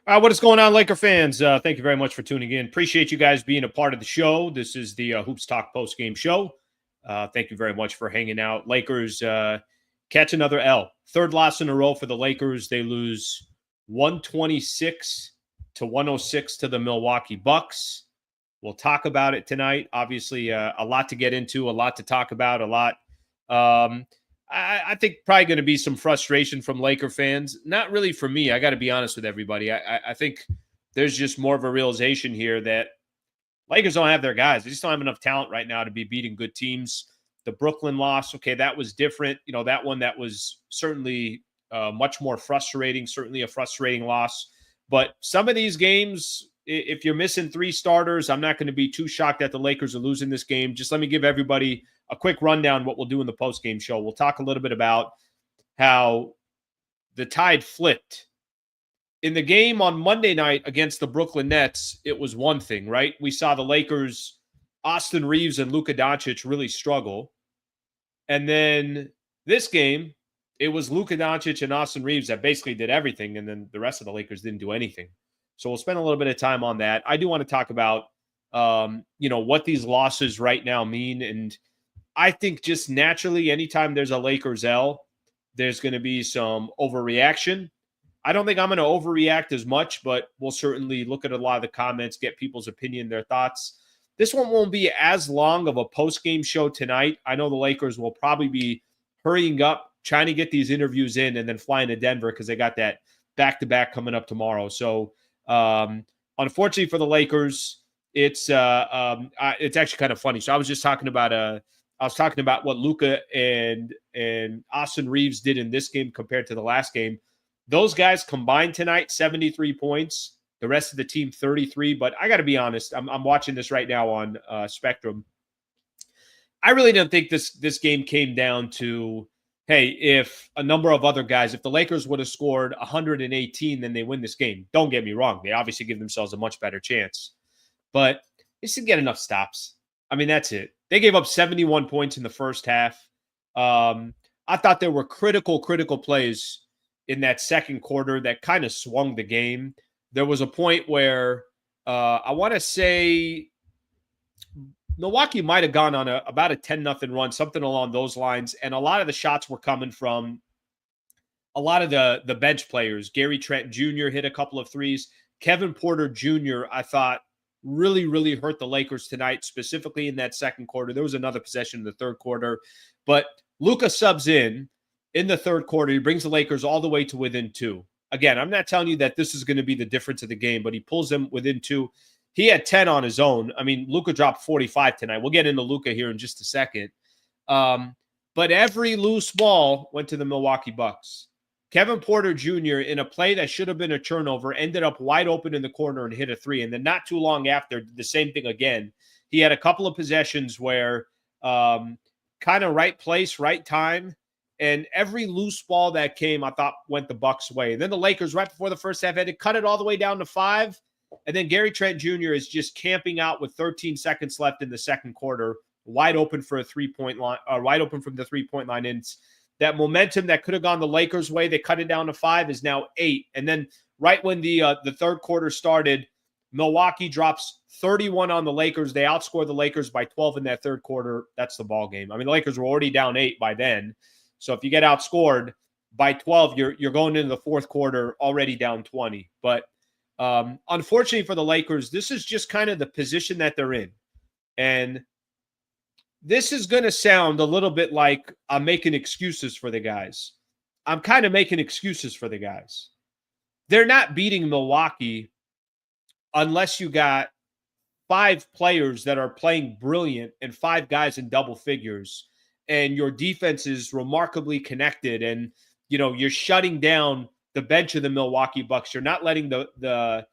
What is going on, Laker fans? Thank you very much for tuning in. Appreciate you guys being a part of the show. This is the Hoops Talk post-game show. Thank you very much for hanging out. Lakers catch another L. Third loss in a row for the Lakers. They lose 126 to 106 to the Milwaukee Bucks. We'll talk about it tonight. Obviously, a lot to get into, a lot to talk about, a lot. I think probably going to be some frustration from Laker fans. Not really for me. I got to be honest with everybody. I think there's just more of a realization here that Lakers don't have their guys. They just don't have enough talent right now to be beating good teams. The Brooklyn loss, okay, that was different. You know, that one that was certainly much more frustrating, certainly a frustrating loss. But some of these games, if you're missing three starters, I'm not going to be too shocked that the Lakers are losing this game. Just let me give everybody a quick rundown what we'll do in the post-game show. We'll talk a little bit about how the tide flipped. In the game on Monday night against the Brooklyn Nets, it was one thing, right? We saw the Lakers, Austin Reeves and Luca Doncic really struggle. And then this game, it was Luca Doncic and Austin Reeves that basically did everything, and then the rest of the Lakers didn't do anything. So we'll spend a little bit of time on that. I do want to talk about, what these losses right now mean. And I think just naturally, anytime there's a Lakers L, there's going to be some overreaction. I don't think I'm going to overreact as much, but we'll certainly look at a lot of the comments, get people's opinion, their thoughts. This one won't be as long of a post-game show tonight. I know the Lakers will probably be hurrying up, trying to get these interviews in, and then flying to Denver because they got that back-to-back coming up tomorrow. So, unfortunately for the Lakers, it's actually kind of funny. So I was just talking about what Luca and Austin Reeves did in this game compared to the last game. Those guys combined tonight, 73 points. The rest of the team, 33. But I got to be honest, I'm watching this right now on Spectrum. I really don't think this game came down to, hey, if a number of other guys, if the Lakers would have scored 118, then they win this game. Don't get me wrong. They obviously give themselves a much better chance. But they just didn't get enough stops. I mean, that's it. They gave up 71 points in the first half. I thought there were critical plays in that second quarter that kind of swung the game. There was a point where I want to say Milwaukee might have gone on about a 10-0 run, something along those lines. And a lot of the shots were coming from a lot of the bench players. Gary Trent Jr. hit a couple of threes. Kevin Porter Jr., I thought, really hurt the Lakers tonight, specifically in that second quarter. There was another possession in the third quarter. But Luka subs in the third quarter. He brings the Lakers all the way to within two. Again, I'm not telling you that this is going to be the difference of the game, but he pulls them within two. He had 10 on his own. I mean, Luka dropped 45 tonight. We'll get into Luka here in just a second. But every loose ball went to the Milwaukee Bucks. Kevin Porter Jr., in a play that should have been a turnover, ended up wide open in the corner and hit a three. And then not too long after, the same thing again. He had a couple of possessions where kind of right place, right time. And every loose ball that came, I thought, went the Bucks' way. And then the Lakers, right before the first half, had to cut it all the way down to 5. And then Gary Trent Jr. is just camping out with 13 seconds left in the second quarter, wide open for a three-point line, wide open from the three-point line. And that momentum that could have gone the Lakers' way, they cut it down to 5, is now 8. And then right when the third quarter started, Milwaukee drops 31 on the Lakers. They outscore the Lakers by 12 in that third quarter. That's the ball game. I mean, the Lakers were already down 8 by then. So if you get outscored by 12, you're going into the fourth quarter already down 20. But unfortunately for the Lakers, this is just kind of the position that they're in. And this is going to sound a little bit like I'm making excuses for the guys. I'm kind of making excuses for the guys. They're not beating Milwaukee unless you got 5 players that are playing brilliant and 5 guys in double figures. And your defense is remarkably connected, and you're shutting down the bench of the Milwaukee Bucks. You're not letting the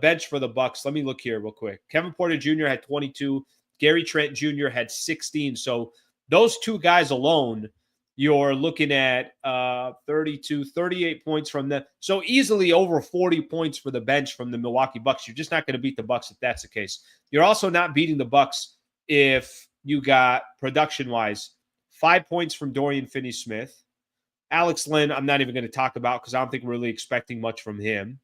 bench for the Bucks. Let me look here real quick. Kevin Porter Jr. had 22. Gary Trent Jr. had 16. So those 2 guys alone, you're looking at 32, 38 points from them. So easily over 40 points for the bench from the Milwaukee Bucks. You're just not going to beat the Bucks if that's the case. You're also not beating the Bucks if you got production-wise 5 points from Dorian Finney-Smith. Alex Len, I'm not even going to talk about because I don't think we're really expecting much from him.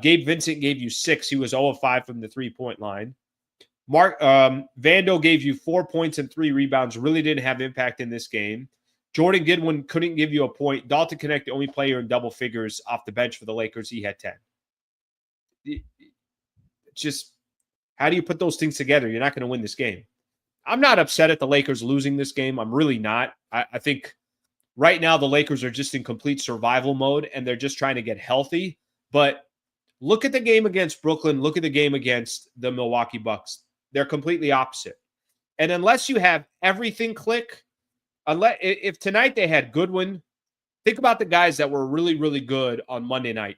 Gabe Vincent gave you 6. He was 0 of 5 from the 3-point line. Vando gave you 4 points and 3 rebounds. Really didn't have impact in this game. Jordan Goodwin couldn't give you a point. Dalton Knecht, the only player in double figures off the bench for the Lakers. He had 10. Just how do you put those things together? You're not going to win this game. I'm not upset at the Lakers losing this game. I'm really not. I think right now the Lakers are just in complete survival mode, and they're just trying to get healthy. But look at the game against Brooklyn. Look at the game against the Milwaukee Bucks. They're completely opposite. And unless you have everything click, if tonight they had Goodwin, think about the guys that were really, really good on Monday night.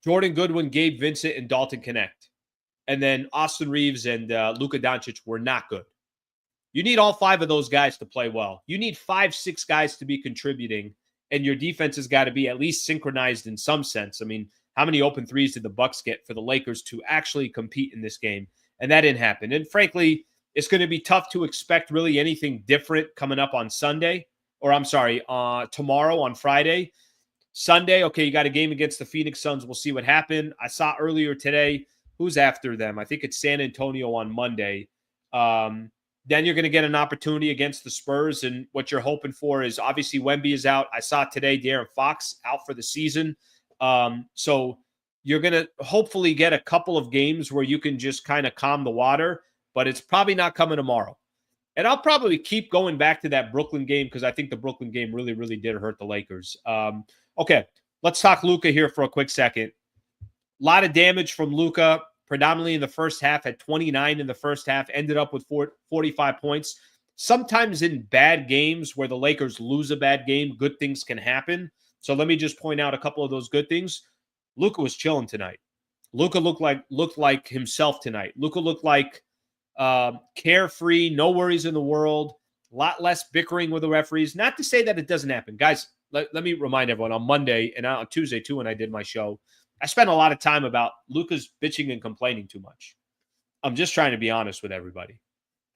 Jordan Goodwin, Gabe Vincent, and Dalton Knecht. And then Austin Reeves and Luka Doncic were not good. You need all 5 of those guys to play well. You need 5, 6 guys to be contributing, and your defense has got to be at least synchronized in some sense. I mean, how many open threes did the Bucks get for the Lakers to actually compete in this game? And that didn't happen. And frankly, it's going to be tough to expect really anything different coming up on Sunday. Or I'm sorry, tomorrow on Friday. Sunday, okay, you got a game against the Phoenix Suns. We'll see what happened. I saw earlier today, who's after them? I think it's San Antonio on Monday. Then you're going to get an opportunity against the Spurs, and what you're hoping for is obviously Wemby is out. I saw today De'Aaron Fox out for the season. So you're going to hopefully get a couple of games where you can just kind of calm the water, but it's probably not coming tomorrow. And I'll probably keep going back to that Brooklyn game because I think the Brooklyn game really, really did hurt the Lakers. Okay, let's talk Luca here for a quick second. A lot of damage from Luca, predominantly in the first half, had 29 in the first half, ended up with 45 points. Sometimes in bad games where the Lakers lose a bad game, good things can happen. So let me just point out a couple of those good things. Luca was chilling tonight. Luca looked like himself tonight. Luca looked like carefree, no worries in the world, a lot less bickering with the referees. Not to say that it doesn't happen. Guys, let me remind everyone, on Monday and on Tuesday too, when I did my show, I spent a lot of time about Luka's bitching and complaining too much. I'm just trying to be honest with everybody.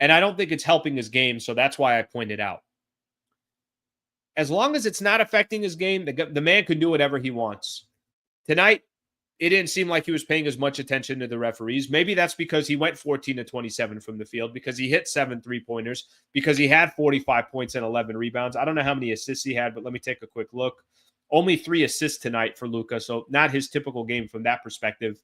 And I don't think it's helping his game, so that's why I pointed out. As long as it's not affecting his game, the man can do whatever he wants. Tonight, it didn't seem like he was paying as much attention to the referees. Maybe that's because he went 14 to 27 from the field, because he hit 7 3-pointers, because he had 45 points and 11 rebounds. I don't know how many assists he had, but let me take a quick look. Only 3 assists tonight for Luka, so not his typical game from that perspective.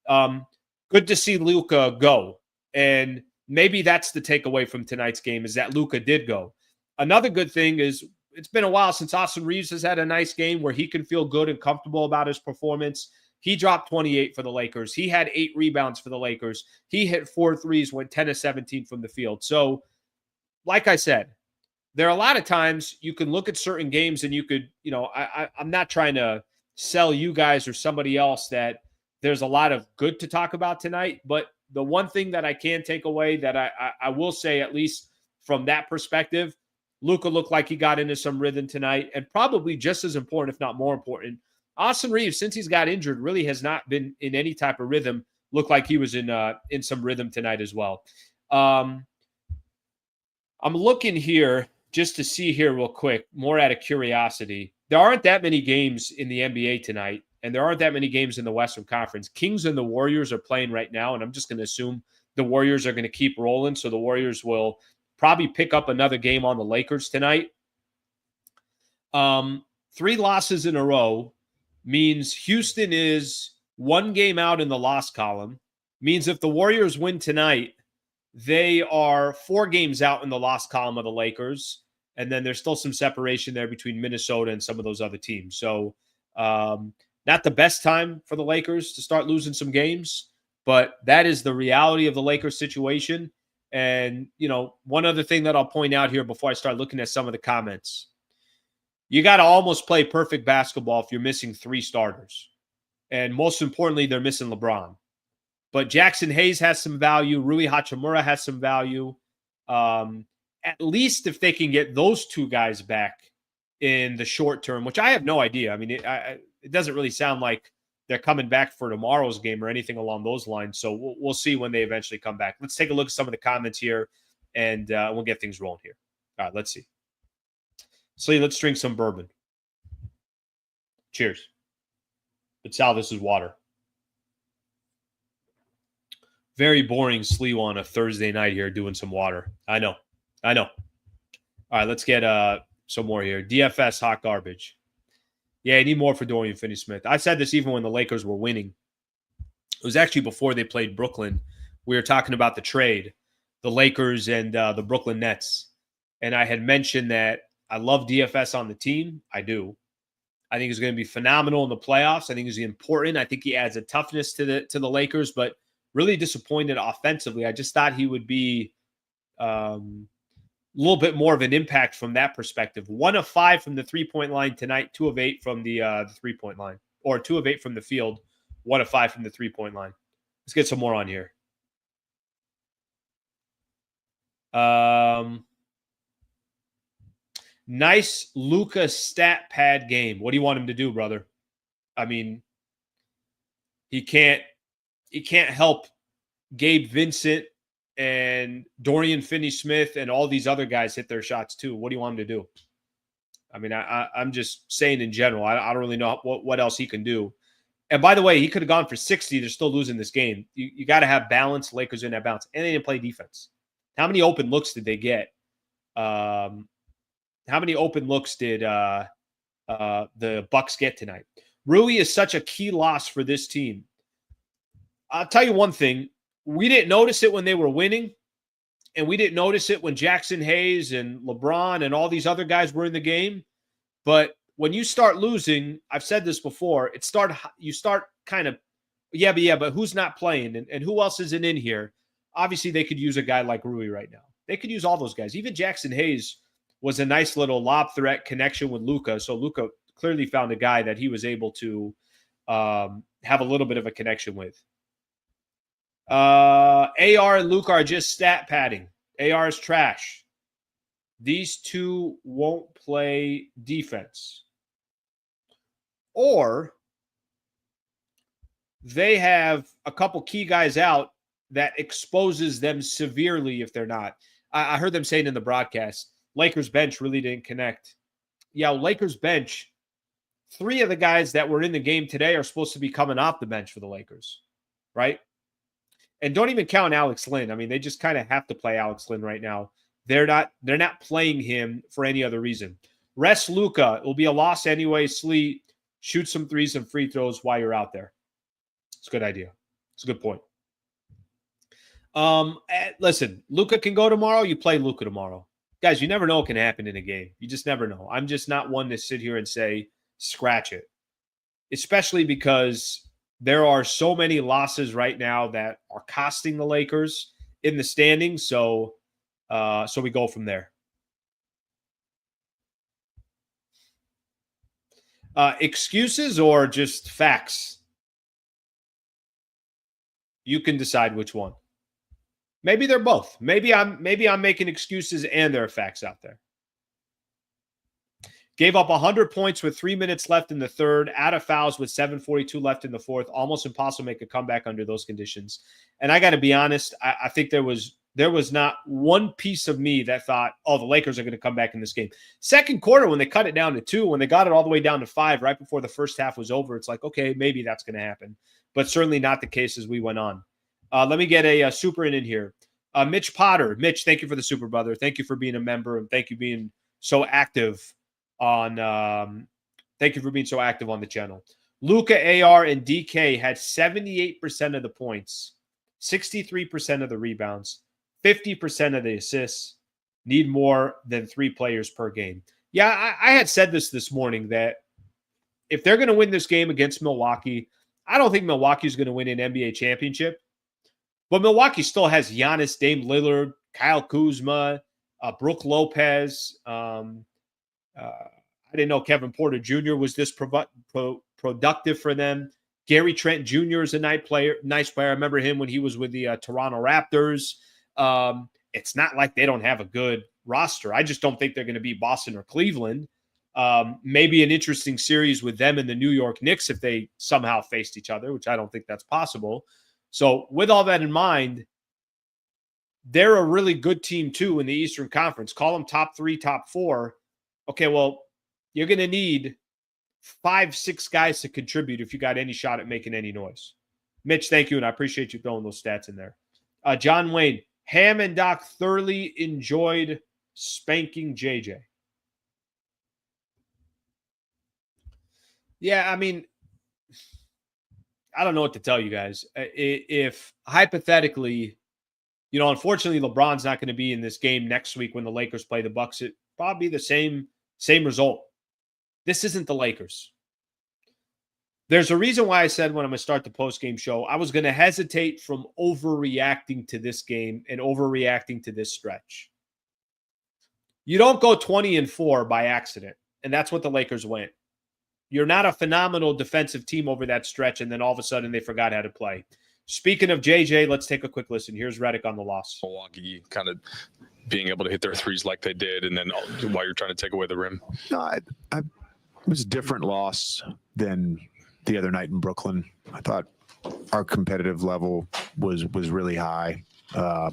Good to see Luka go, and maybe that's the takeaway from tonight's game, is that Luka did go. Another good thing is it's been a while since Austin Reeves has had a nice game where he can feel good and comfortable about his performance. He dropped 28 for the Lakers. He had 8 rebounds for the Lakers. He hit 4 threes, went 10 of 17 from the field. So, like I said, there are a lot of times you can look at certain games and you could, I'm not trying to sell you guys or somebody else that there's a lot of good to talk about tonight. But the one thing that I can take away that I will say, at least from that perspective, Luka looked like he got into some rhythm tonight, and probably just as important, if not more important, Austin Reeves, since he's got injured, really has not been in any type of rhythm. Looked like he was in some rhythm tonight as well. I'm looking here just to see here real quick, more out of curiosity. There aren't that many games in the NBA tonight, and there aren't that many games in the Western Conference. Kings and the Warriors are playing right now, and I'm just going to assume the Warriors are going to keep rolling, so the Warriors will probably pick up another game on the Lakers tonight. 3 losses in a row means Houston is 1 game out in the loss column. Means if the Warriors win tonight, they are 4 games out in the loss column of the Lakers. And then there's still some separation there between Minnesota and some of those other teams. So not the best time for the Lakers to start losing some games, but that is the reality of the Lakers situation. And, one other thing that I'll point out here before I start looking at some of the comments. You got to almost play perfect basketball if you're missing 3 starters. And most importantly, they're missing LeBron. But Jackson Hayes has some value. Rui Hachimura has some value. At least if they can get those 2 guys back in the short term, which I have no idea. I mean, it doesn't really sound like they're coming back for tomorrow's game or anything along those lines. So we'll see when they eventually come back. Let's take a look at some of the comments here, and we'll get things rolling here. All right, let's see. So let's drink some bourbon. Cheers. Sal, this is water. Very boring slew on a Thursday night here doing some water. I know. All right, let's get some more here. DFS hot garbage. Yeah, I need more for Dorian Finney-Smith. I said this even when the Lakers were winning. It was actually before they played Brooklyn. We were talking about the trade, the Lakers and the Brooklyn Nets. And I had mentioned that I love DFS on the team. I do. I think he's going to be phenomenal in the playoffs. I think he's important. I think he adds a toughness to the Lakers, but really disappointed offensively. I just thought he would be a little bit more of an impact from that perspective. 1 of 5 from the 3-point line tonight, 2 of 8 from the 3-point line, or 2 of 8 from the field, 1 of 5 from the 3-point line. Let's get some more on here. Nice Luca stat pad game. What do you want him to do, brother? I mean, he can't help Gabe Vincent and Dorian Finney-Smith and all these other guys hit their shots too. What do you want him to do? I mean, I'm just saying in general. I don't really know what else he can do. And by the way, he could have gone for 60. They're still losing this game. You got to have balance. Lakers didn't have balance. And they didn't play defense. How many open looks did they get? How many open looks did the Bucks get tonight? Rui is such a key loss for this team. I'll tell you one thing. We didn't notice it when they were winning, and we didn't notice it when Jackson Hayes and LeBron and all these other guys were in the game. But when you start losing, I've said this before, you start kind of, but who's not playing and who else isn't in here? Obviously, they could use a guy like Rui right now. They could use all those guys. Even Jackson Hayes was a nice little lob threat connection with Luca. So Luca clearly found a guy that he was able to have a little bit of a connection with. AR and Luca are just stat padding. AR is trash. These two won't play defense. Or they have a couple key guys out that exposes them severely if they're not. I heard them saying in the broadcast, Lakers bench really didn't connect. Yeah, Lakers bench, 3 of the guys that were in the game today are supposed to be coming off the bench for the Lakers, right? And don't even count Alex Lynn. I mean, they just kind of have to play Alex Lynn right now. They're not playing him for any other reason. Rest Luca. It will be a loss anyway. Sleet, shoot some threes and free throws while you're out there. It's a good idea. It's a good point. Listen, Luca can go tomorrow. You play Luca tomorrow. Guys, you never know what can happen in a game. You just never know. I'm just not one to sit here and say, scratch it. Especially because there are so many losses right now that are costing the Lakers in the standings. So we go from there. Excuses or just facts? You can decide which one. Maybe they're both. Maybe I'm making excuses and there are facts out there. Gave up 100 points with 3 minutes left in the third, out of fouls with 7:42 left in the fourth. Almost impossible to make a comeback under those conditions. And I got to be honest, I think there was not one piece of me that thought, oh, the Lakers are going to come back in this game. Second quarter, when they cut it down to 2, when they got it all the way down to 5 right before the first half was over, it's like, okay, maybe that's going to happen. But certainly not the case as we went on. Let me get a super in here. Mitch Potter. Mitch, thank you for the super, brother. Thank you for being a member, and thank you for being so active on thank you for being so active on the channel. Luca, AR, and DK had 78% of the points, 63% of the rebounds, 50% of the assists. Need more than 3 players per game. Yeah, I had said this morning that if they're going to win this game against Milwaukee, I don't think Milwaukee's going to win an NBA championship. But Milwaukee still has Giannis, Dame Lillard, Kyle Kuzma, Brook Lopez. I didn't know Kevin Porter Jr. was this productive for them. Gary Trent Jr. is a nice player. I remember him when he was with the Toronto Raptors. It's not like they don't have a good roster. I just don't think they're going to beat Boston or Cleveland. Maybe an interesting series with them and the New York Knicks if they somehow faced each other, which I don't think that's possible. So with all that in mind, they're a really good team too in the Eastern Conference. Call them top 3, top 4. Okay, well, you're going to need 5-6 guys to contribute if you got any shot at making any noise. Mitch, thank you, and I appreciate you throwing those stats in there. John Wayne, Ham and Doc thoroughly enjoyed spanking JJ. Yeah, I mean, I don't know what to tell you guys. If hypothetically, unfortunately, LeBron's not going to be in this game next week when the Lakers play the Bucks, it probably the same result. This isn't the Lakers. There's a reason why I said when I'm going to start the post-game show, I was going to hesitate from overreacting to this game and overreacting to this stretch. You don't go 20-4 by accident, and that's what the Lakers went. You're not a phenomenal defensive team over that stretch, and then all of a sudden they forgot how to play. Speaking of JJ, let's take a quick listen. Here's Redick on the loss. Milwaukee kind of being able to hit their threes like they did, and then while you're trying to take away the rim. No, it was a different loss than the other night in Brooklyn. I thought our competitive level was really high. I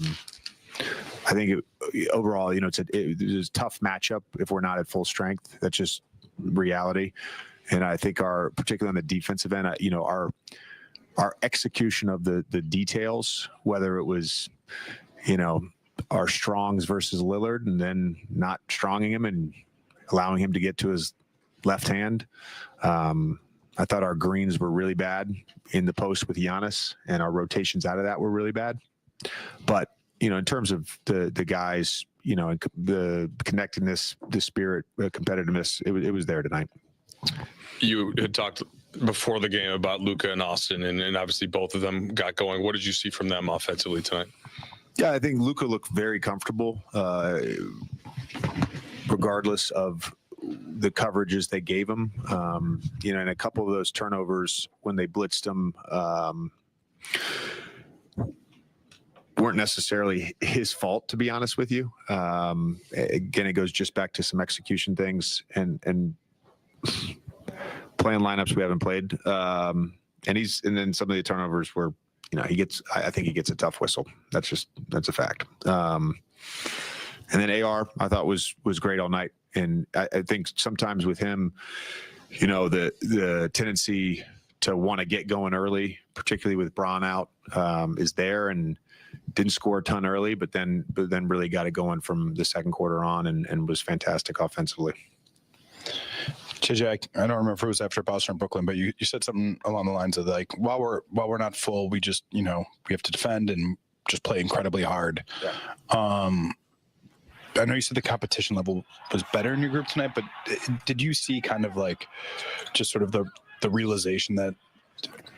think overall, it was a tough matchup if we're not at full strength. That's just reality. And I think particularly on the defensive end, our execution of the details, whether it was, our strongs versus Lillard and then not stronging him and allowing him to get to his left hand. I thought our greens were really bad in the post with Giannis, and our rotations out of that were really bad. But, in terms of the guys, the connectedness, the spirit, the competitiveness, it was there tonight. You had talked before the game about Luca and Austin, and obviously both of them got going. What did you see from them offensively tonight? Yeah, I think Luca looked very comfortable, regardless of the coverages they gave him. And a couple of those turnovers when they blitzed him weren't necessarily his fault, to be honest with you. Again, it goes just back to some execution things and playing lineups we haven't played. And then some of the turnovers were, I think he gets a tough whistle. That's a fact. And then AR, I thought was great all night. And I think sometimes with him, the tendency to want to get going early, particularly with Braun out, is there, and didn't score a ton early, but then really got it going from the second quarter on and was fantastic offensively. JJ, I don't remember if it was after Boston or Brooklyn, but you said something along the lines of like, while we're not full, we just, we have to defend and just play incredibly hard. Yeah. I know you said the competition level was better in your group tonight, but did you see kind of like just sort of the realization that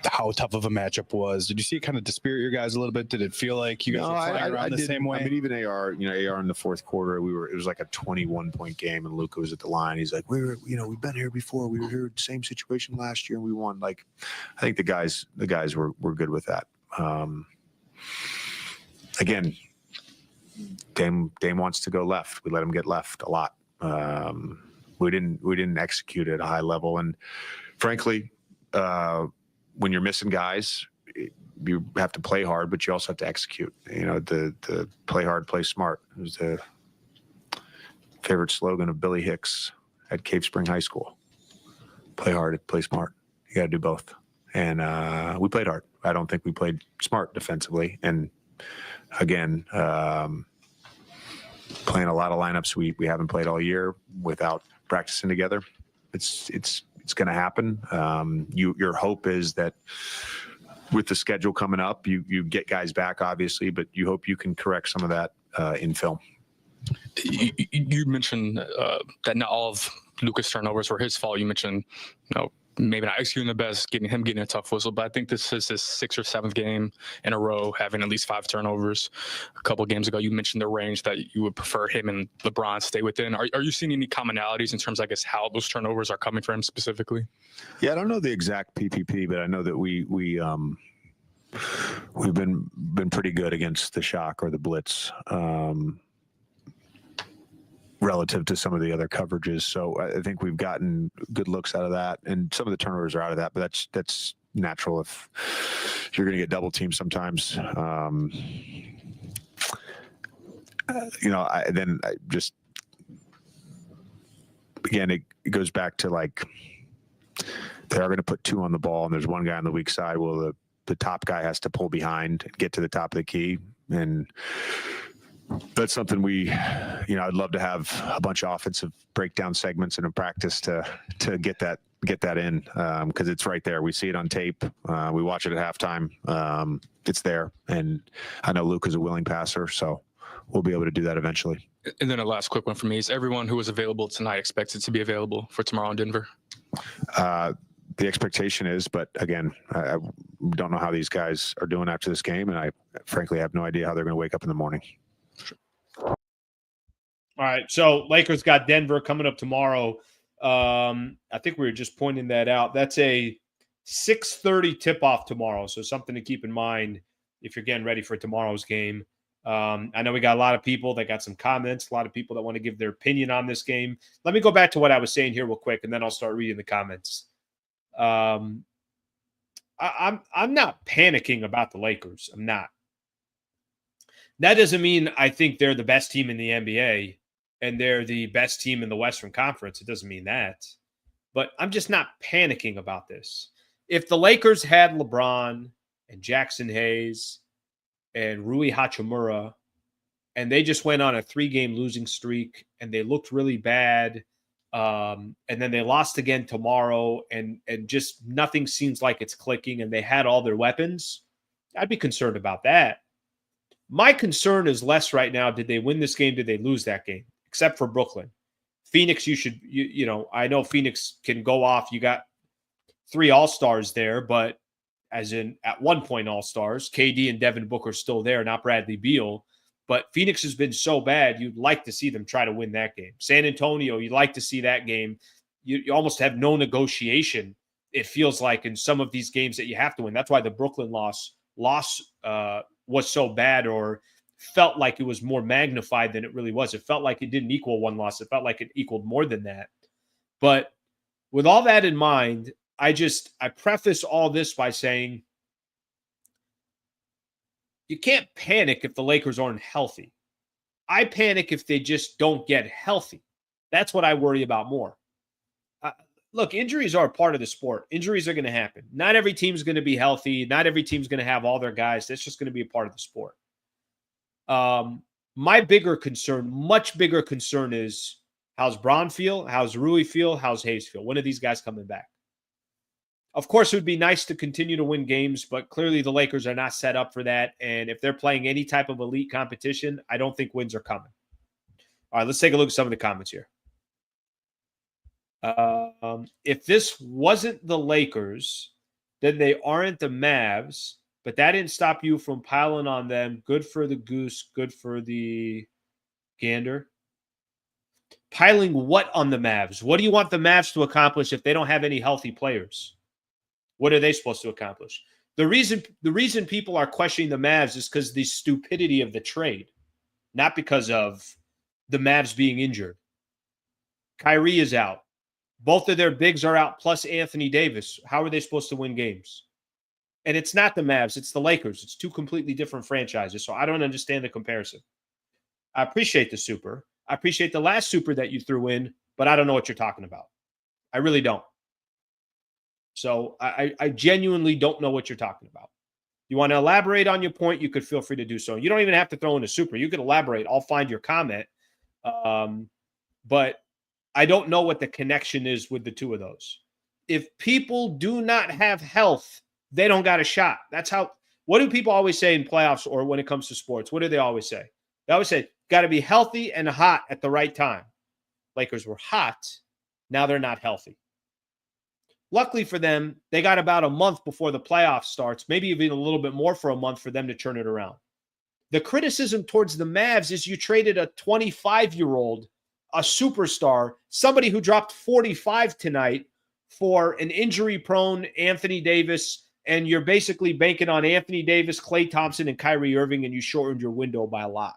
how tough of a matchup was? Did you see it kind of dispirit your guys a little bit? Did it feel like you guys were flying around the same way? I mean, even AR in the fourth quarter, it was like a 21-point game, and Luca was at the line. He's like, we've been here before. We were here, same situation last year, and we won. Like, I think the guys were good with that. Again, Dame wants to go left. We let him get left a lot. We didn't execute at a high level, and frankly, when you're missing guys, you have to play hard, but you also have to execute. The play hard, play smart. It was the favorite slogan of Billy Hicks at Cave Spring High School. Play hard, play smart. You got to do both. And we played hard. I don't think we played smart defensively. And again, playing a lot of lineups we haven't played all year without practicing together. It's going to happen. Your hope is that with the schedule coming up, you get guys back, obviously, but you hope you can correct some of that in film. You mentioned that not all of Luca's turnovers were his fault. You mentioned, maybe not executing the best, getting a tough whistle, but I think this is his 6th or 7th game in a row having at least 5 turnovers. A couple of games ago, you mentioned the range that you would prefer him and LeBron stay within. Are you seeing any commonalities in terms of, I guess, how those turnovers are coming for him specifically? Yeah, I don't know the exact PPP, but I know that we've been pretty good against the shock or the blitz. Relative to some of the other coverages. So I think we've gotten good looks out of that, and some of the turnovers are out of that, but that's natural if you're going to get double teamed sometimes. Again, it goes back to like they are going to put 2 on the ball, and there's one guy on the weak side. Well, the top guy has to pull behind and get to the top of the key, and that's something I'd love to have a bunch of offensive breakdown segments in a practice to get that in, because it's right there. We see it on tape. We watch it at halftime. It's there, and I know Luke is a willing passer, so we'll be able to do that eventually. And then a last quick one for me is everyone who was available tonight expected to be available for tomorrow in Denver? The expectation is, but again, I don't know how these guys are doing after this game, and I frankly have no idea how they're going to wake up in the morning. All right, so Lakers got Denver coming up tomorrow. I think we were just pointing that out. That's a 6:30 tip-off tomorrow, so something to keep in mind if you're getting ready for tomorrow's game. I know we got a lot of people that got some comments, a lot of people that want to give their opinion on this game. Let me go back to what I was saying here real quick, and then I'll start reading the comments. I'm not panicking about the Lakers. I'm not. That doesn't mean I think they're the best team in the NBA and they're the best team in the Western Conference. It doesn't mean that. But I'm just not panicking about this. If the Lakers had LeBron and Jackson Hayes and Rui Hachimura, and they just went on a 3-game losing streak, and they looked really bad, and then they lost again tomorrow, and just nothing seems like it's clicking, and they had all their weapons, I'd be concerned about that. My concern is less right now, did they win this game? Did they lose that game? Except for Brooklyn. Phoenix, I know Phoenix can go off. You got 3 All-Stars there, but as in at one point All-Stars, KD and Devin Booker still there, not Bradley Beal. But Phoenix has been so bad, you'd like to see them try to win that game. San Antonio, you'd like to see that game. You almost have no negotiation, it feels like, in some of these games that you have to win. That's why the Brooklyn loss was so bad, or felt like it was more magnified than it really was. It felt like it didn't equal one loss. It felt like it equaled more than that. But with all that in mind, I preface all this by saying you can't panic if the Lakers aren't healthy. I panic if they just don't get healthy. That's what I worry about more. Look, injuries are a part of the sport. Injuries are going to happen. Not every team's going to be healthy. Not every team's going to have all their guys. That's just going to be a part of the sport. My bigger concern, much bigger concern, is how's Braun feel? How's Rui feel? How's Hayes feel? When are these guys coming back? Of course, it would be nice to continue to win games, but clearly the Lakers are not set up for that. And if they're playing any type of elite competition, I don't think wins are coming. All right, let's take a look at some of the comments here. If this wasn't the Lakers, then they aren't the Mavs, but that didn't stop you from piling on them. Good for the goose, good for the gander. Piling what on the Mavs? What do you want the Mavs to accomplish if they don't have any healthy players? What are they supposed to accomplish? The reason people are questioning the Mavs is because the stupidity of the trade, not because of the Mavs being injured. Kyrie is out. Both of their bigs are out, plus Anthony Davis. How are they supposed to win games? And it's not the Mavs, it's the Lakers. It's 2 completely different franchises, so I don't understand the comparison. I appreciate the super. I appreciate the last super that you threw in, but I don't know what you're talking about. I really don't. So I genuinely don't know what you're talking about. You want to elaborate on your point, you could feel free to do so. You don't even have to throw in a super. You could elaborate. I'll find your comment. But I don't know what the connection is with the 2 of those. If people do not have health, they don't got a shot. That's how. What do people always say in playoffs or when it comes to sports? What do they always say? They always say, got to be healthy and hot at the right time. Lakers were hot. Now they're not healthy. Luckily for them, they got about a month before the playoffs starts, maybe even a little bit more for a month for them to turn it around. The criticism towards the Mavs is you traded a 25-year-old, a superstar, somebody who dropped 45 tonight, for an injury-prone Anthony Davis, and you're basically banking on Anthony Davis, Klay Thompson, and Kyrie Irving, and you shortened your window by a lot.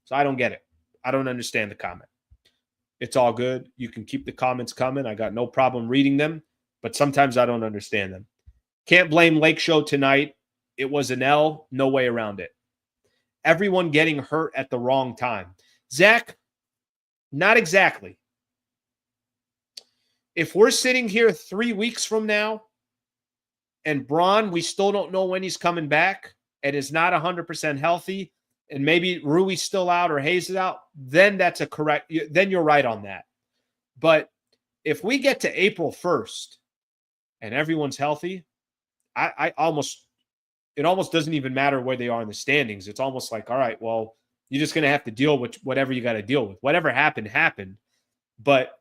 So I don't get it. I don't understand the comment. It's all good. You can keep the comments coming. I got no problem reading them, but sometimes I don't understand them. Can't blame Lake Show tonight. It was an L. No way around it. Everyone getting hurt at the wrong time. Zach, not exactly. if we're sitting here 3 weeks from now and Braun, we still don't know when he's coming back and is not 100% healthy, and maybe Rui's still out or Hayes is out, then that's a correct, then you're right on that. But if we get to April 1st and everyone's healthy, it almost doesn't even matter where they are in the standings. It's almost like, all right, well, you're just going to have to deal with whatever you got to deal with. Whatever happened. But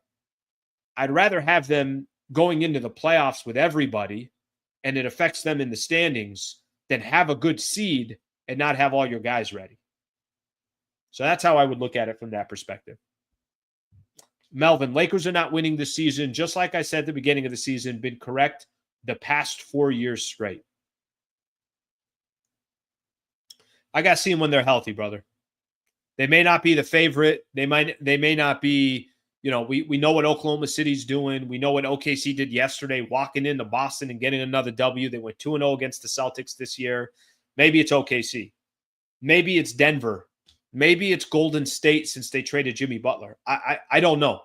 I'd rather have them going into the playoffs with everybody and it affects them in the standings than have a good seed and not have all your guys ready. So that's how I would look at it from that perspective. Melvin, Lakers are not winning this season. Just like I said at the beginning of the season, been correct the past 4 years straight. I got to see them when they're healthy, brother. They may not be the favorite. They may not be, we know what Oklahoma City's doing. We know what OKC did yesterday, walking into Boston and getting another W. They went 2-0 against the Celtics this year. Maybe it's OKC. Maybe it's Denver. Maybe it's Golden State since they traded Jimmy Butler. I don't know.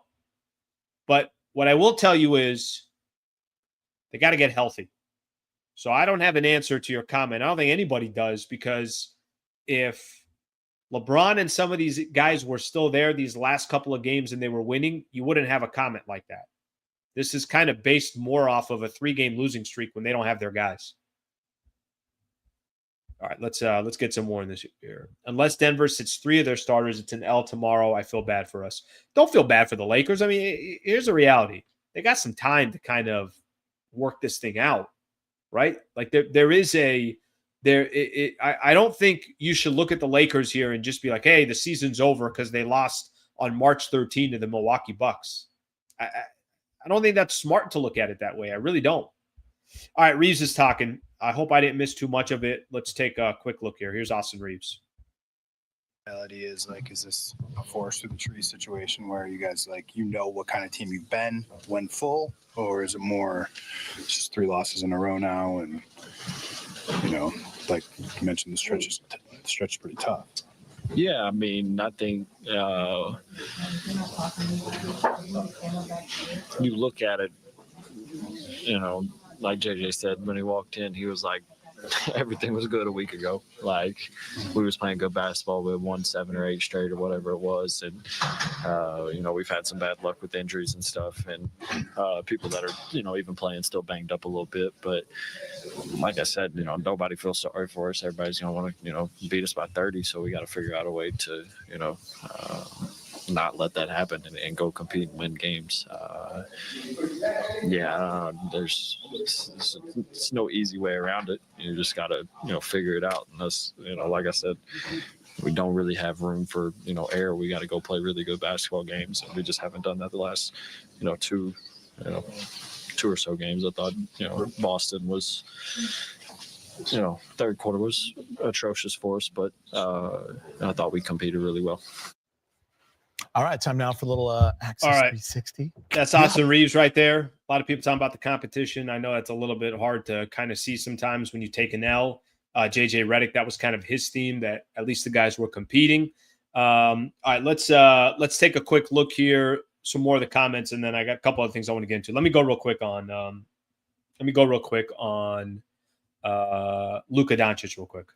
But what I will tell you is they got to get healthy. So I don't have an answer to your comment. I don't think anybody does, because if LeBron and some of these guys were still there these last couple of games and they were winning, you wouldn't have a comment like that. This is kind of based more off of a 3-game losing streak when they don't have their guys. All right, let's get some more in this here. Unless Denver sits 3 of their starters, it's an L tomorrow. I feel bad for us. Don't feel bad for the Lakers. I mean, here's the reality. They got some time to kind of work this thing out, right? Like I don't think you should look at the Lakers here and just be like, hey, the season's over because they lost on March 13 to the Milwaukee Bucks. I don't think that's smart to look at it that way. I really don't. All right, Reeves is talking. I hope I didn't miss too much of it. Let's take a quick look here. Here's Austin Reeves. Reality is this a forest through the tree situation where you guys what kind of team you've been when full, or is it more just 3 losses in a row now? And like you mentioned, the stretch is pretty tough. Yeah, I mean, I think you look at it, like JJ said, when he walked in, he was like, everything was good a week ago. Like, we was playing good basketball. We won 7 or 8 straight or whatever it was. And, we've had some bad luck with injuries and stuff. And people that are, even playing still banged up a little bit. But like I said, nobody feels sorry for us. Everybody's going to want to, beat us by 30. So we got to figure out a way to, not let that happen and go compete and win games. There's no easy way around it. You just got to, figure it out. And that's, like I said, we don't really have room for, error. We got to go play really good basketball games. And we just haven't done that the last, 2 or so games. I thought, Boston was, third quarter was atrocious for us, but I thought we competed really well. All right, time now for a little Access 360. That's Austin Reeves right there. A lot of people talking about the competition. I know it's a little bit hard to kind of see sometimes when you take an L. JJ Redick, that was kind of his theme, that at least the guys were competing. All right, let's take a quick look here, some more of the comments, and then I got a couple other things I want to get into. Let me go real quick on Luka Doncic real quick.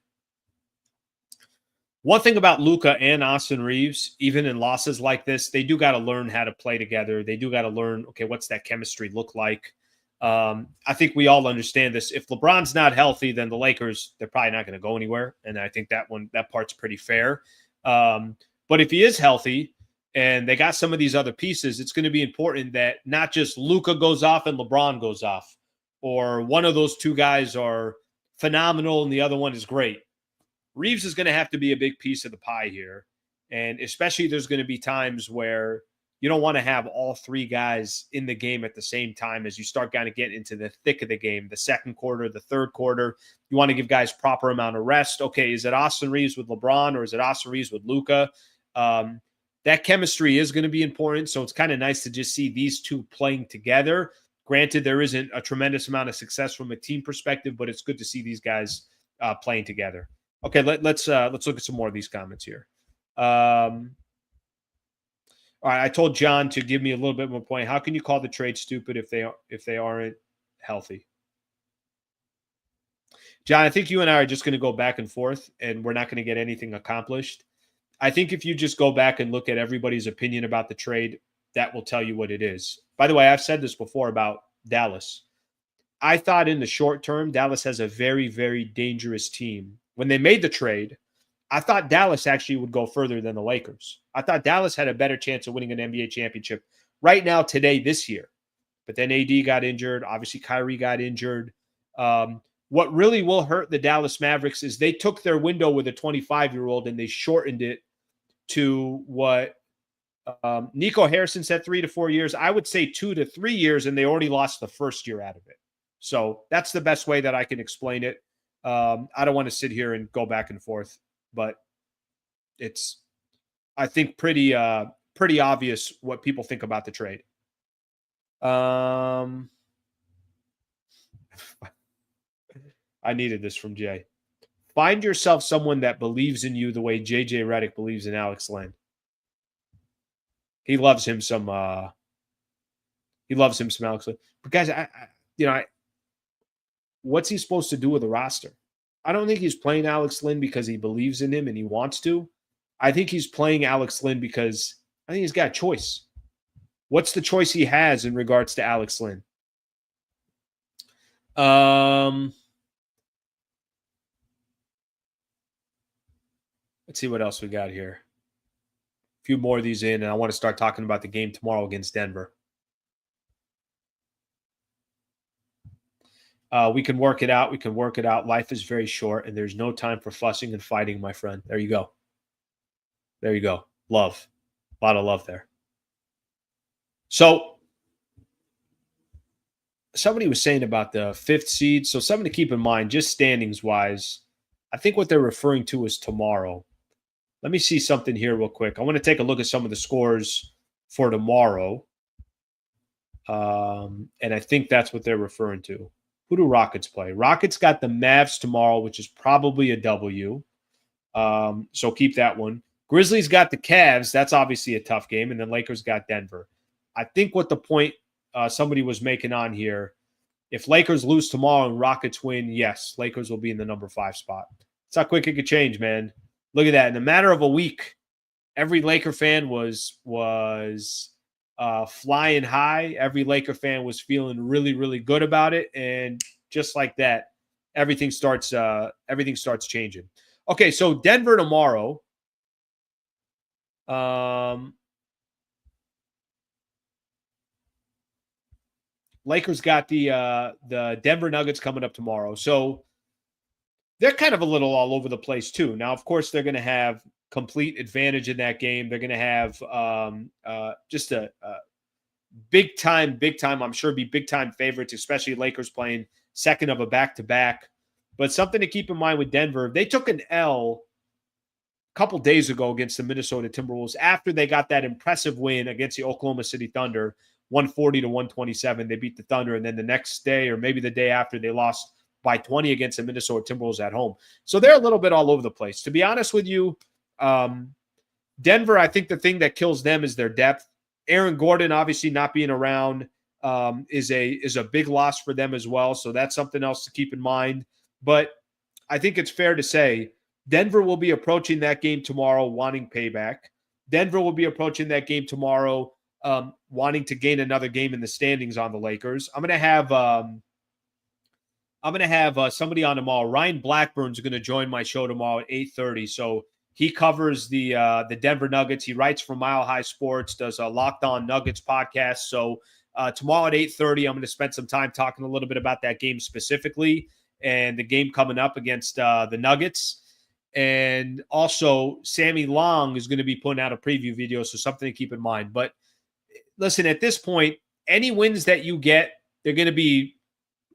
One thing about Luka and Austin Reeves, even in losses like this, they do got to learn how to play together. They do got to learn, okay, what's that chemistry look like? I think we all understand this. If LeBron's not healthy, then the Lakers, they're probably not going to go anywhere. And I think that part's pretty fair. But if he is healthy and they got some of these other pieces, it's going to be important that not just Luka goes off and LeBron goes off, or one of those two guys are phenomenal and the other one is great. Reeves is going to have to be a big piece of the pie here. And especially there's going to be times where you don't want to have all 3 guys in the game at the same time as you start kind of getting into the thick of the game, the second quarter, the third quarter. You want to give guys proper amount of rest. Okay, is it Austin Reeves with LeBron or is it Austin Reeves with Luka? That chemistry is going to be important. So it's kind of nice to just see these two playing together. Granted, there isn't a tremendous amount of success from a team perspective, but it's good to see these guys playing together. Okay, let's look at some more of these comments here. All All right, I told John to give me a little bit more point. How can you call the trade stupid if they aren't healthy? John, I think you and I are just going to go back and forth, and we're not going to get anything accomplished. I think if you just go back and look at everybody's opinion about the trade, that will tell you what it is. By the way, I've said this before about Dallas. I thought in the short term, Dallas has a very, very dangerous team. When they made the trade, I thought Dallas actually would go further than the Lakers. I thought Dallas had a better chance of winning an NBA championship right now, today, this year. But then AD got injured. Obviously, Kyrie got injured. What really will hurt the Dallas Mavericks is they took their window with a 25-year-old and they shortened it to what Nico Harrison said, 3 to 4 years. I would say 2 to 3 years, and they already lost the first year out of it. So that's the best way that I can explain it. I don't want to sit here and go back and forth, but it's, I think, pretty obvious what people think about the trade. I needed this from Jay. Find yourself someone that believes in you the way JJ Redick believes in Alex Len. He loves him some Alex Len. But guys, what's he supposed to do with the roster? I don't think he's playing Alex Len because he believes in him and he wants to. I think he's playing Alex Len because I think he's got a choice. What's the choice he has in regards to Alex Len? Let's see what else we got here. A few more of these in, and I want to start talking about the game tomorrow against Denver. We can work it out. We can work it out. Life is very short, and there's no time for fussing and fighting, my friend. There you go. There you go. Love. A lot of love there. So somebody was saying about the 5th seed. So something to keep in mind, just standings-wise, I think what they're referring to is tomorrow. Let me see something here real quick. I want to take a look at some of the scores for tomorrow. And I think that's what they're referring to. Who do Rockets play? Rockets got the Mavs tomorrow, which is probably a W. So keep that one. Grizzlies got the Cavs. That's obviously a tough game. And then Lakers got Denver. I think what the point somebody was making on here, if Lakers lose tomorrow and Rockets win, yes, Lakers will be in the number 5 spot. That's how quick it could change, man. Look at that. In a matter of a week, every Laker fan was flying high. Every Laker fan was feeling really, really good about it. And just like that, everything starts changing. Okay, so Denver tomorrow. Lakers got the Denver Nuggets coming up tomorrow. So they're kind of a little all over the place too. Now, of course, they're going to have complete advantage in that game. They're going to have just a big time, I'm sure, be big time favorites, especially Lakers playing second of a back-to-back. But something to keep in mind with Denver, they took an L a couple days ago against the Minnesota Timberwolves after they got that impressive win against the Oklahoma City Thunder, 140-127. They beat the Thunder, and then the next day or maybe the day after, they lost by 20 against the Minnesota Timberwolves at home. So they're a little bit all over the place. To be honest with you, Denver, I think the thing that kills them is their depth. Aaron Gordon, obviously not being around, is a big loss for them as well. So that's something else to keep in mind. But I think it's fair to say Denver will be approaching that game tomorrow wanting payback. Denver will be approaching that game tomorrow wanting to gain another game in the standings on the Lakers. I'm going to have somebody on tomorrow. Ryan Blackburn's going to join my show tomorrow at 8:30. So he covers the Denver Nuggets. He writes for Mile High Sports, does a Locked On Nuggets podcast. So tomorrow at 8:30, I'm going to spend some time talking a little bit about that game specifically and the game coming up against the Nuggets. And also, Sammy Long is going to be putting out a preview video, so something to keep in mind. But listen, at this point, any wins that you get, they're going to be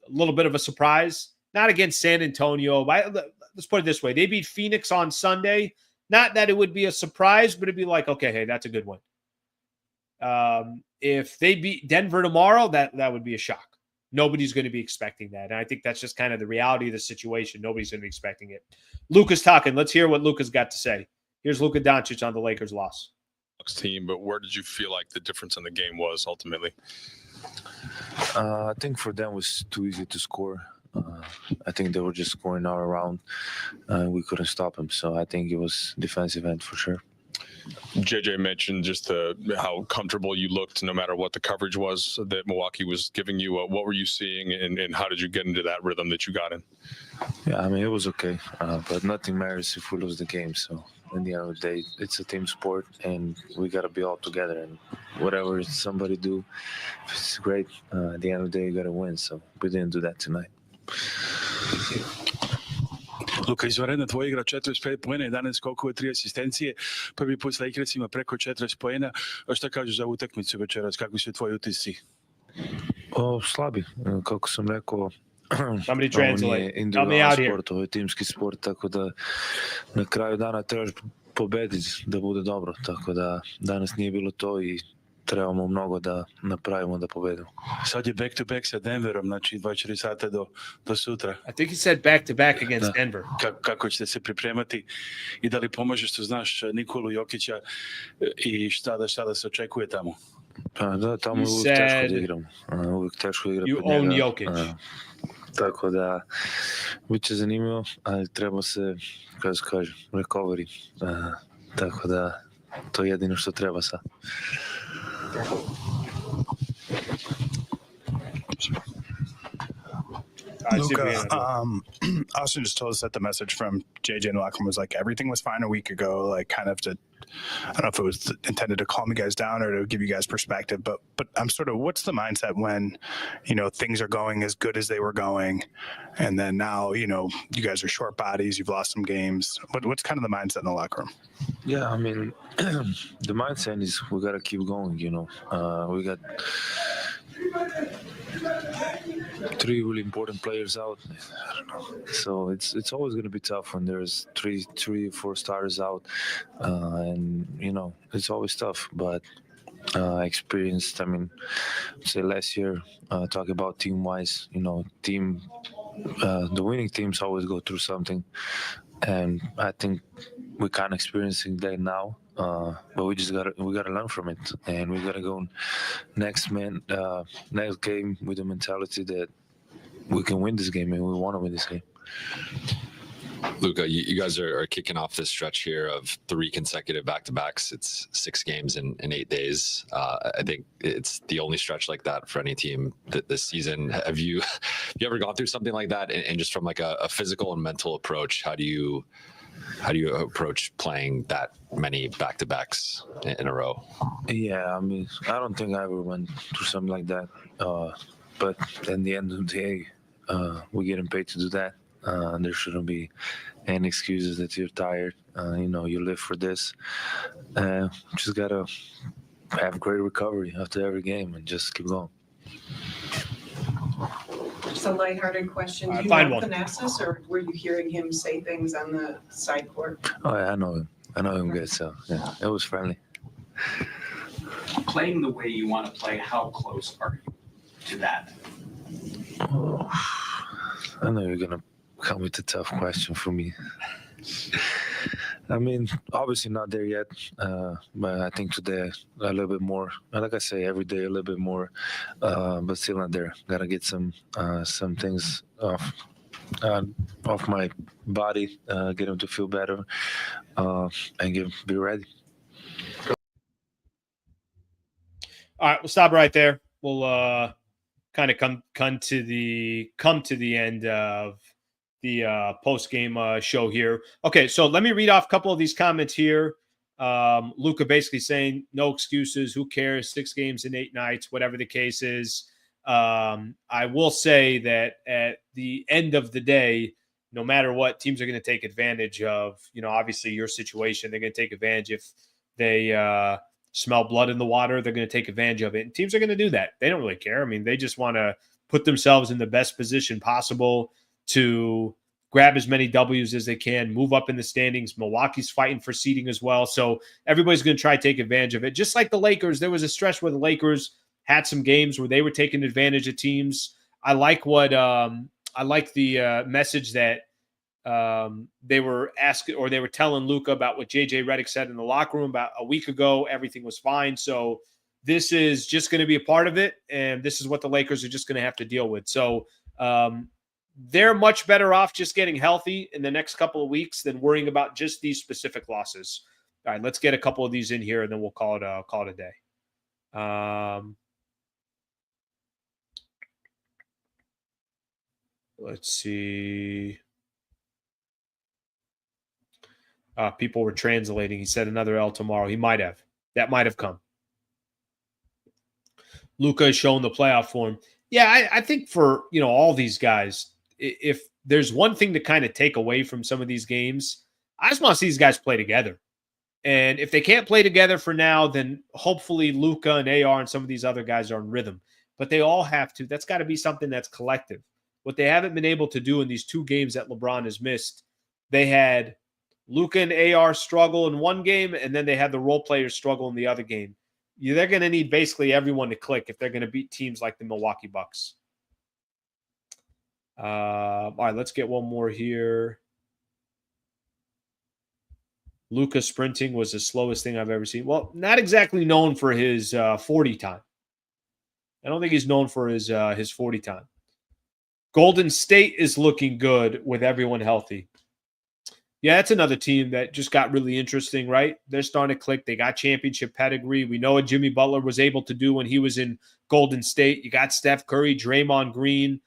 a little bit of a surprise. Not against San Antonio. Let's put it this way. They beat Phoenix on Sunday. Not that it would be a surprise, but it'd be like, okay, hey, that's a good one. If they beat Denver tomorrow, that would be a shock. Nobody's going to be expecting that. And I think that's just kind of the reality of the situation. Nobody's going to be expecting it. Luca's talking. Let's hear what Luca's got to say. Here's Luka Doncic on the Lakers' loss. team, but where did you feel like the difference in the game was ultimately? I think for them it was too easy to score. I think they were just scoring all around. We couldn't stop them. So I think it was defensive end for sure. JJ mentioned just how comfortable you looked no matter what the coverage was that Milwaukee was giving you. What were you seeing, and how did you get into that rhythm that you got in? Yeah, I mean, it was okay. But nothing matters if we lose the game. So in the end of the day, it's a team sport, and we got to be all together. And whatever somebody do, if it's great. At the end of the day, you got to win. So we didn't do that tonight. Luka, izvanredno tvoj igra 45 poena, 11 skokova, 3 asistencije. Prvi put s Lakersima preko 40 poena. A šta kažeš za utakmicu večeras? Kakvi su tvoji utisci? Slabi. Kako sam rekao, Somebody ovo nije translate. Help me individualni out here. sport, ovo je timski sport, tako da na kraju dana trebaš pobediti da bude dobro. Tako da danas nije bilo to i trebamo mnogo da napravimo da pobedimo. Sad je back to back sa Denverom, znači 24 sata do sutra. I think he said back to back against Denver. Kako ćete se pripremati i da li pomože što znaš Nikolu Jokića i šta da se očekuje tamo? Da, tamo je You uvijek teško said da igram. Uvijek teško da igram You pred own njega. Jokic. Tako da bit će zanimljivo, ali treba se, kako se kaže, recovery. Tako da to je jedino što treba sad. Luca, Austin just told us that the message from JJ and Lachlan was like everything was fine a week ago, like kind of to, I don't know if it was intended to calm you guys down or to give you guys perspective, but I'm sort of, what's the mindset when, things are going as good as they were going, and then now, you guys are short bodies, you've lost some games, but what's kind of the mindset in the locker room? Yeah, I mean, the mindset is we gotta keep going. We got 3 really important players out. I don't know. So it's always going to be tough when there's 3 or 4 starters out, and it's always tough. But experienced. I mean, say last year, talking about team-wise, the winning teams always go through something, and I think we're kind of experiencing that now. But we gotta learn from it, and we gotta go next game with the mentality that we can win this game and we want to win this game. Luca, you guys are kicking off this stretch here of 3 consecutive back-to-backs. It's 6 games in 8 days. I think it's the only stretch like that for any team this season. Have you ever gone through something like that? And just from like a physical and mental approach, how do you approach playing that many back-to-backs in a row? Yeah, I mean, I don't think I ever went through something like that. But at the end of the day, we're getting paid to do that. There shouldn't be any excuses that you're tired. You live for this. Just gotta have great recovery after every game and just keep going. Just a lighthearted question. Do you Find know one. Thanasis, or were you hearing him say things on the side court? Oh, yeah, I know him. I know him good, so yeah, it was friendly. Playing the way you want to play, how close are you to that? Oh, I know you're gonna come with a tough question for me. I mean, obviously not there yet, but I think today a little bit more. Like I say, every day a little bit more, but still not there. Gotta get some things off my body, get them to feel better, and be ready. All right, we'll stop right there. We'll kind of come to the end of the post-game show here. Okay, so let me read off a couple of these comments here. Luca basically saying, no excuses, who cares, 6 games in 8 nights, whatever the case is. I will say that at the end of the day, no matter what, teams are going to take advantage of, obviously your situation. They're going to take advantage if they smell blood in the water. They're going to take advantage of it. And teams are going to do that. They don't really care. I mean, they just want to put themselves in the best position possible to grab as many W's as they can, move up in the standings. Milwaukee's fighting for seeding as well. So everybody's going to try to take advantage of it. Just like the Lakers, there was a stretch where the Lakers had some games where they were taking advantage of teams. I like the message that they were asking, or they were telling Luca about what JJ Redick said in the locker room about a week ago. Everything was fine. So this is just going to be a part of it, and this is what the Lakers are just going to have to deal with. So they're much better off just getting healthy in the next couple of weeks than worrying about just these specific losses. All right, let's get a couple of these in here, and then we'll call it a day. Let's see. People were translating. He said another L tomorrow. He might have. That might have come. Luca is showing the playoff form. Yeah, I think for all these guys, if there's one thing to kind of take away from some of these games, I just want to see these guys play together. And if they can't play together for now, then hopefully Luca and AR and some of these other guys are in rhythm. But they all have to. That's got to be something that's collective. What they haven't been able to do in these 2 games that LeBron has missed, they had Luca and AR struggle in one game, and then they had the role players struggle in the other game. They're going to need basically everyone to click if they're going to beat teams like the Milwaukee Bucks. All right, let's get one more here. Luca sprinting was the slowest thing I've ever seen. Well, not exactly known for his 40 time. I don't think he's known for his 40 time. Golden State is looking good with everyone healthy. Yeah, that's another team that just got really interesting, right? They're starting to click. They got championship pedigree. We know what Jimmy Butler was able to do when he was in Golden State. You got Steph Curry, Draymond Green,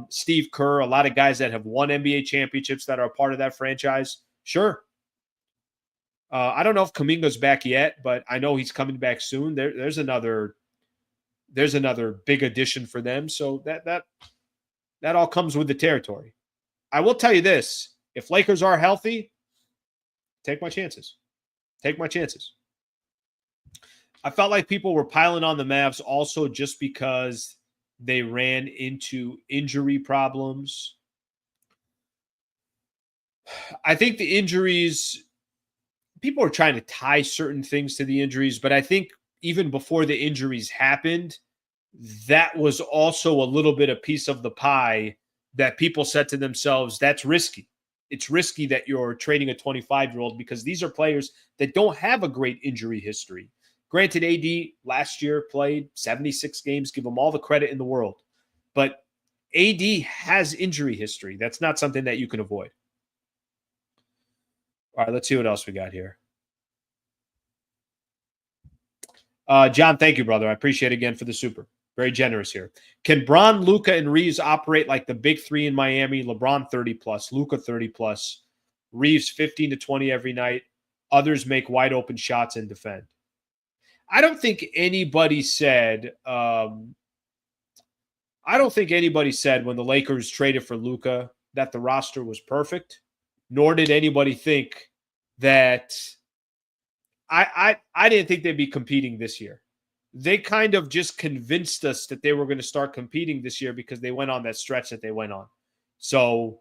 Steve Kerr, a lot of guys that have won NBA championships that are a part of that franchise. Sure. I don't know if Kuminga's back yet, but I know he's coming back soon. There's another big addition for them. So that all comes with the territory. I will tell you this. If Lakers are healthy, take my chances. Take my chances. I felt like people were piling on the Mavs also just because they ran into injury problems. I think the injuries, people are trying to tie certain things to the injuries, but I think even before the injuries happened, that was also a little bit a piece of the pie that people said to themselves, that's risky. It's risky that you're trading a 25-year-old because these are players that don't have a great injury history. Granted, AD last year played 76 games, give him all the credit in the world. But AD has injury history. That's not something that you can avoid. All right, let's see what else we got here. John, thank you, brother. I appreciate it again for the super. Very generous here. Can Bron, Luca, and Reeves operate like the big 3 in Miami? LeBron 30+, Luca 30+, Reeves 15 to 20 every night. Others make wide open shots and defend. I don't think anybody said when the Lakers traded for Luca that the roster was perfect, nor did anybody think that I didn't think they'd be competing this year. They kind of just convinced us that they were going to start competing this year because they went on that stretch that they went on. So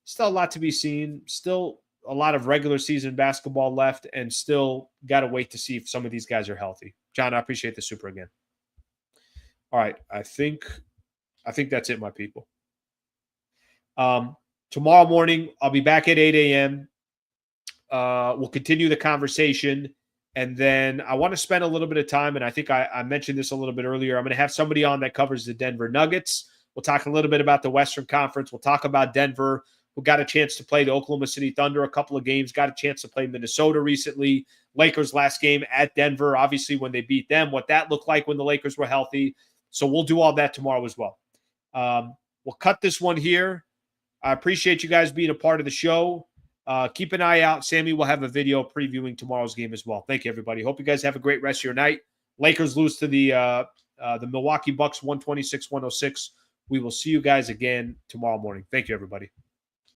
still a lot to be seen. Still a lot of regular season basketball left, and still got to wait to see if some of these guys are healthy. John, I appreciate the super again. All right. I think that's it, my people. Tomorrow morning, I'll be back at 8 a.m. We'll continue the conversation. And then I want to spend a little bit of time, and I think I mentioned this a little bit earlier. I'm going to have somebody on that covers the Denver Nuggets. We'll talk a little bit about the Western Conference. We'll talk about Denver, who got a chance to play the Oklahoma City Thunder a couple of games, got a chance to play Minnesota recently. Lakers last game at Denver, obviously when they beat them, what that looked like when the Lakers were healthy. So we'll do all that tomorrow as well. We'll cut this one here. I appreciate you guys being a part of the show. Keep an eye out. Sammy will have a video previewing tomorrow's game as well. Thank you, everybody. Hope you guys have a great rest of your night. Lakers lose to the Milwaukee Bucks 126-106. We will see you guys again tomorrow morning. Thank you, everybody.